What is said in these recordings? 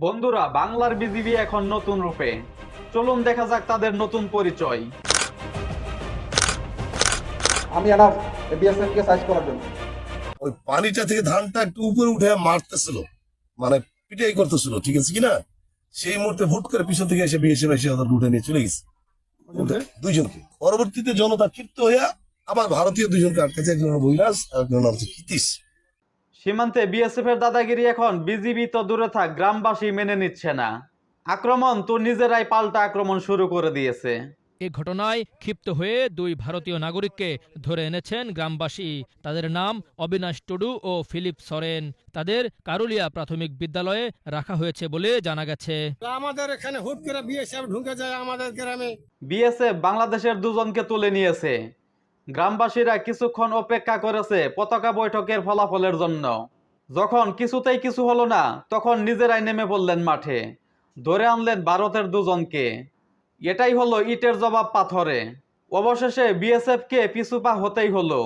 বন্ধুরা, বাংলার বিজিবি এখন নতুন রূপে। চলুন দেখা যাক তাদের নতুন পরিচয়। আমি এনাফ বিএসএফ কে সাইজ করার জন্য। ওই পানিটা থেকে ধানটা একটু উপরে উঠে মারতেছিল, মানে পিটাই করতেছিল, ঠিক আছে কিনা। সেই মুহূর্তে ভোট করে পিছন থেকে এসে বিএসএফ এসে ওদের উঠে নিয়ে চলে গেছে দুইজনকে। পরবর্তীতে জনতা ক্ষিপ্ত হইয়া আবার ভারতীয় দুইজনকে আটকেছে, একজন বৈরাজ আর একজন নাম হচ্ছে কিতিশ। সীমান্তে বিএসএফ এর দাদাগিরি এখন বিজিবি তো দূরে থাক, গ্রামবাসী মেনে নিচ্ছে না। আক্রমণ তো নিজেরাই পাল্টা আক্রমণ শুরু করে দিয়েছে। এ ঘটনায় ক্ষিপ্ত হয়ে দুই ভারতীয় নাগরিককে ধরে এনেছেন গ্রামবাসী। তাদের নাম অবিনাশ টুডু ও ফিলিপ সরেন। তাদের কারুলিয়া প্রাথমিক বিদ্যালয়ে রাখা হয়েছে বলে জানা গেছে। আমাদের এখানে হুট করে বিএসএফ ঢুকে যায় আমাদের গ্রামে। বিএসএফ বাংলাদেশের দুজনকে তুলে নিয়েছে। গ্রামবাসীরা কিছুক্ষণ অপেক্ষা করেছে পতাকা বৈঠকের ফলাফলের জন্য। যখন কিছুতেই কিছু হলো না, তখন নিজেরাই নেমে পড়লেন মাঠে, ধরে আনলেন ভারতের দুজনকে। এটাই হলো ইটের জবাব পাথরে। অবশেষে বিএসএফ কে পিছুপা হতেই হলো।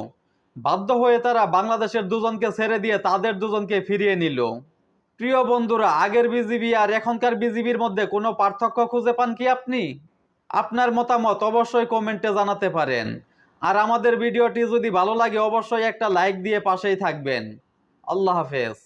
বাধ্য হয়ে তারা বাংলাদেশের দুজনকে ছেড়ে দিয়ে তাদের দুজনকে ফিরিয়ে নিল। প্রিয় বন্ধুরা, আগের বিজিবি আর এখনকার বিজিবির মধ্যে কোনো পার্থক্য খুঁজে পান কি আপনি? আপনার মতামত অবশ্যই কমেন্টে জানাতে পারেন। আর আমাদের ভিডিওটি যদি ভালো লাগে অবশ্যই একটা লাইক দিয়ে পাশেই থাকবেন। আল্লাহ হাফেজ।